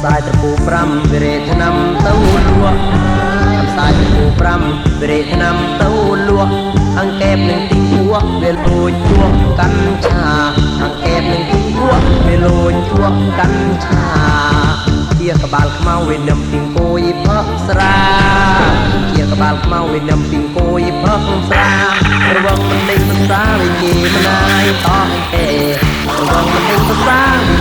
สายตะปูปรำเวเรทนำเต้าลวกสายตะปูปรำเวเรทนำเต้าลวกอังแกบหนึ่งตีหัวเวลโอยจัวกัญชาอังแกบหนึ่งตีหัวเวลโอยจัวกัญชาเกี่ยกบาลขมาเวนำปิงโกยเพาะสราเกี่ยกบาลขมาเวนำปิงโกยเพาะสราระวังมันเด้งภาษาวิเกมนายต้องเอระวังมันเด้งภาษาวิ